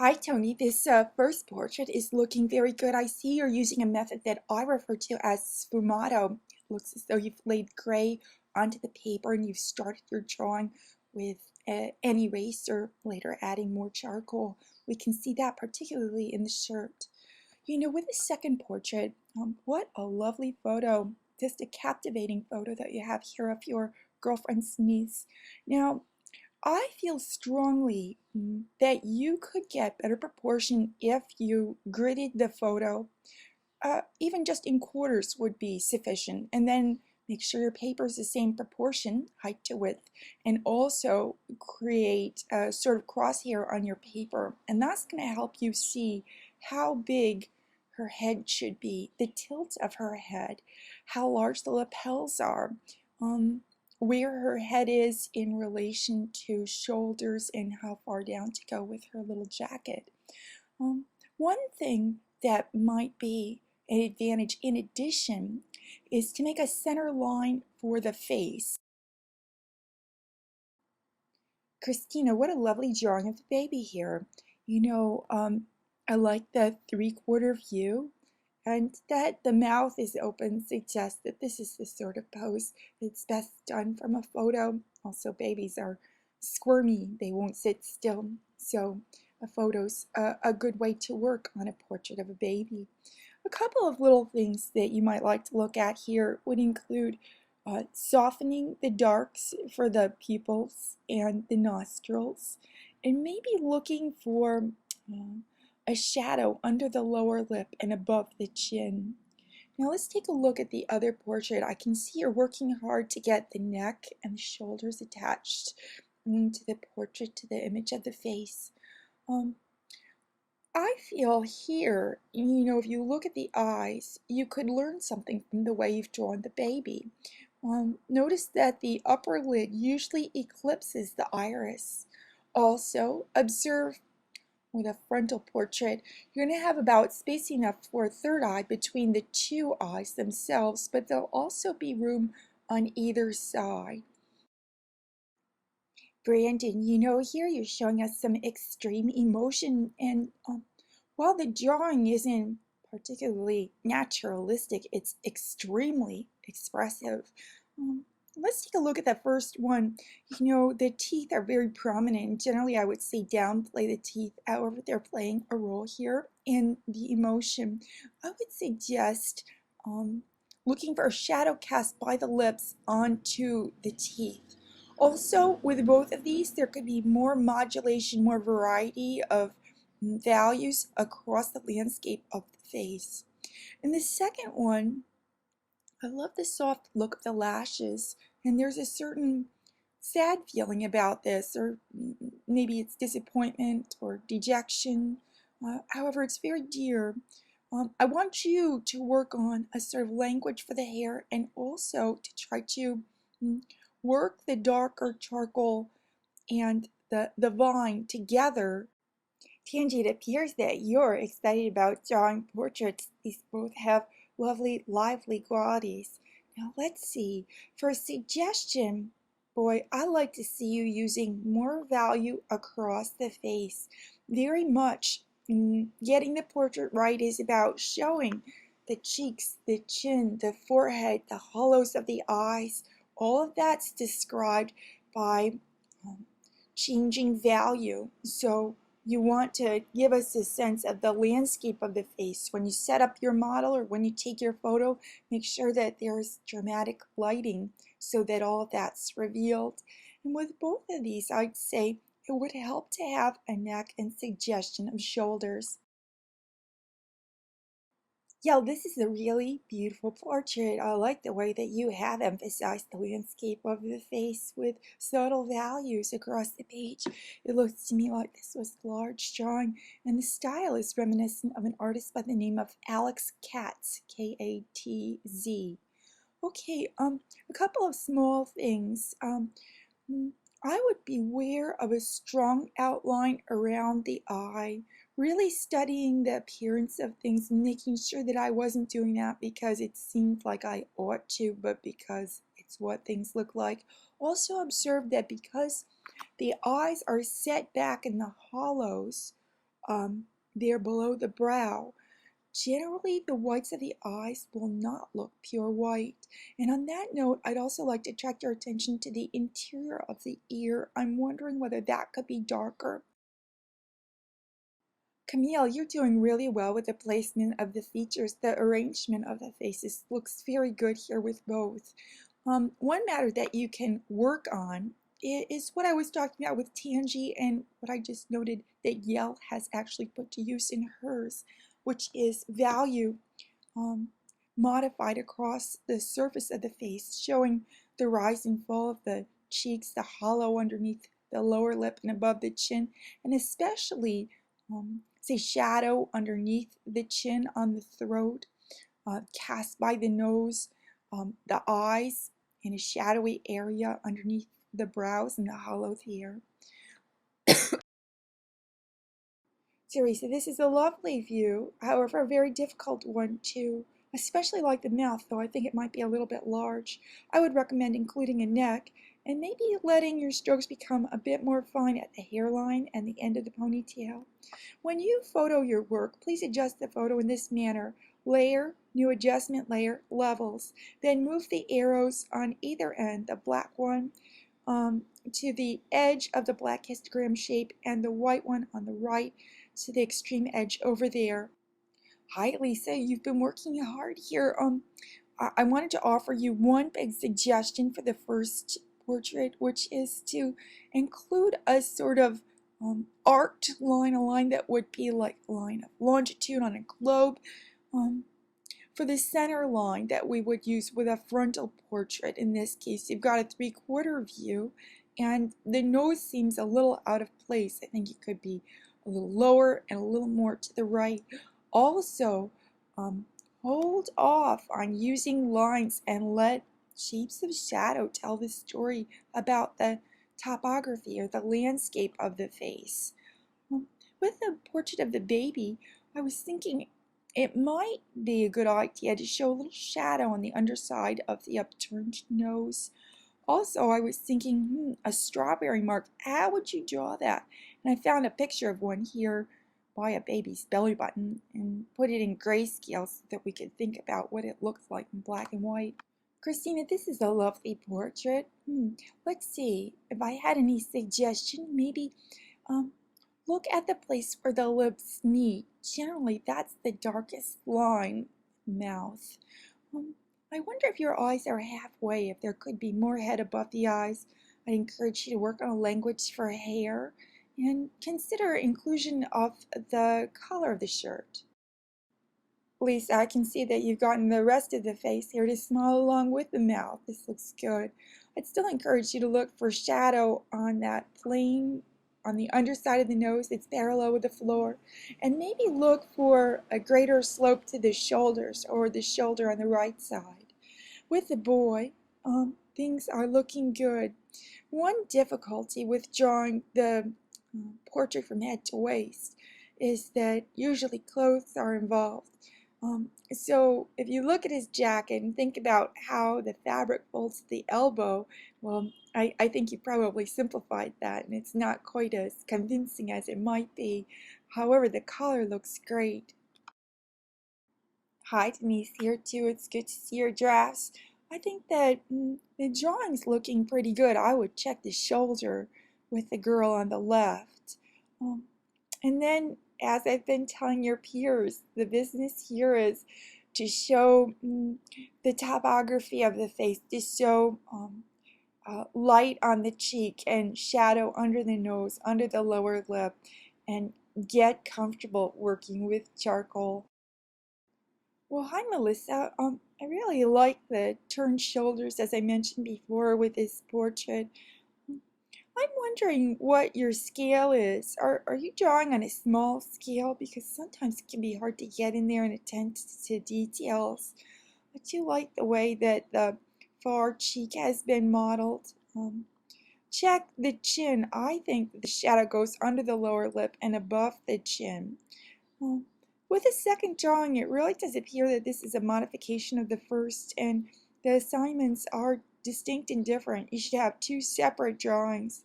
Hi, Tony. This first portrait is looking very good. I see you're using a method that I refer to as sfumato. It looks as though you've laid gray onto the paper and you've started your drawing with an eraser, later adding more charcoal. We can see that particularly in the shirt. You know, with the second portrait, what a lovely photo. Just a captivating photo that you have here of your girlfriend's niece. Now, I feel strongly that you could get better proportion if you gridded the photo. Even just in quarters would be sufficient. And then make sure your paper is the same proportion, height to width, and also create a sort of crosshair on your paper. And that's going to help you see how big her head should be, the tilt of her head, how large the lapels are. Where her head is in relation to shoulders and how far down to go with her little jacket. One thing that might be an advantage in addition is to make a center line for the face. Christina, what a lovely drawing of the baby here. You know, I like the three-quarter view, and that the mouth is open suggests that this is the sort of pose that's best done from a photo. Also, babies are squirmy. They won't sit still. So a photo's a good way to work on a portrait of a baby. A couple of little things that you might like to look at here would include softening the darks for the pupils and the nostrils, and maybe looking for a shadow under the lower lip and above the chin. Now let's take a look at the other portrait. I can see you're working hard to get the neck and the shoulders attached to the portrait, to the image of the face. I feel here, you know, if you look at the eyes, you could learn something from the way you've drawn the baby. Notice that the upper lid usually eclipses the iris. Also, observe with a frontal portrait, you're going to have about space enough for a third eye between the two eyes themselves, but there'll also be room on either side. Brandon, you know, here you're showing us some extreme emotion, and while the drawing isn't particularly naturalistic, it's extremely expressive. Let's take a look at the first one. You know, the teeth are very prominent. Generally, I would say downplay the teeth. However, they're playing a role here in the emotion. I would suggest looking for a shadow cast by the lips onto the teeth. Also, with both of these, there could be more modulation, more variety of values across the landscape of the face. In the second one, I love the soft look of the lashes, and there's a certain sad feeling about this, or maybe it's disappointment or dejection. However, it's very dear. I want you to work on a sort of language for the hair, and also to try to work the darker charcoal and the vine together. Tangi, it appears that you're excited about drawing portraits. These both have lovely, lively qualities. Now let's see. For a suggestion, boy, I like to see you using more value across the face. Very much getting the portrait right is about showing the cheeks, the chin, the forehead, the hollows of the eyes. All of that's described by changing value. So you want to give us a sense of the landscape of the face. When you set up your model or when you take your photo, make sure that there's dramatic lighting so that all of that's revealed. And with both of these, I'd say it would help to have a neck and suggestion of shoulders. Yeah, this is a really beautiful portrait. I like the way that you have emphasized the landscape of the face with subtle values across the page. It looks to me like this was a large drawing, and the style is reminiscent of an artist by the name of Alex Katz, K-A-T-Z. Okay, a couple of small things. I would beware of a strong outline around the eye, really studying the appearance of things, making sure that I wasn't doing that because it seemed like I ought to, but because it's what things look like. Also observe that because the eyes are set back in the hollows, there below the brow. Generally, the whites of the eyes will not look pure white. And on that note, I'd also like to attract your attention to the interior of the ear. I'm wondering whether that could be darker. Camille, you're doing really well with the placement of the features. The arrangement of the faces looks very good here with both. One matter that you can work on is what I was talking about with Tangi and what I just noted that Yale has actually put to use in hers, which is value modified across the surface of the face, showing the rise and fall of the cheeks, the hollow underneath the lower lip and above the chin, and especially say shadow underneath the chin on the throat, cast by the nose, the eyes, in a shadowy area underneath the brows and the hollow here. Teresa, this is a lovely view, however a very difficult one too, especially like the mouth, though I think it might be a little bit large. I would recommend including a neck and maybe letting your strokes become a bit more fine at the hairline and the end of the ponytail. When you photo your work, please adjust the photo in this manner. Layer, new adjustment layer, levels. Then move the arrows on either end, the black one to the edge of the black histogram shape and the white one on the right to the extreme edge over there. Hi Lisa, you've been working hard here. I wanted to offer you one big suggestion for the first portrait, which is to include a sort of arced line, a line that would be like a line of longitude on a globe. For the center line that we would use with a frontal portrait, in this case, you've got a 3/4 view, and the nose seems a little out of place. I think it could be a little lower and a little more to the right. Also, hold off on using lines and let shapes of shadow tell the story about the topography or the landscape of the face. With the portrait of the baby, I was thinking it might be a good idea to show a little shadow on the underside of the upturned nose. Also, I was thinking, a strawberry mark, how would you draw that? And I found a picture of one here by a baby's belly button and put it in grayscale so that we could think about what it looks like in black and white. Christina, this is a lovely portrait. Let's see, if I had any suggestion, maybe look at the place where the lips meet. Generally, that's the darkest line, mouth. I wonder if your eyes are halfway, if there could be more head above the eyes. I'd encourage you to work on a language for hair and consider inclusion of the color of the shirt. Lisa, I can see that you've gotten the rest of the face here to smile along with the mouth. This looks good. I'd still encourage you to look for shadow on that plane on the underside of the nose that's parallel with the floor, and maybe look for a greater slope to the shoulders or the shoulder on the right side. With the boy, things are looking good. One difficulty with drawing the portrait from head to waist is that usually clothes are involved. So if you look at his jacket and think about how the fabric folds at the elbow, well, I think you probably simplified that and it's not quite as convincing as it might be. However, the color looks great. Hi, Denise here too. It's good to see your drafts. I think that the drawing's looking pretty good. I would check the shoulder with the girl on the left. And then, as I've been telling your peers, the business here is to show the topography of the face, to show light on the cheek and shadow under the nose, under the lower lip, and get comfortable working with charcoal. Well, hi Melissa. I really like the turned shoulders as I mentioned before with this portrait. I'm wondering what your scale is. Are you drawing on a small scale? Because sometimes it can be hard to get in there and attend to details. I do like the way that the far cheek has been modeled. Check the chin. I think the shadow goes under the lower lip and above the chin. With the second drawing, it really does appear that this is a modification of the first, and the assignments are distinct and different. You should have two separate drawings.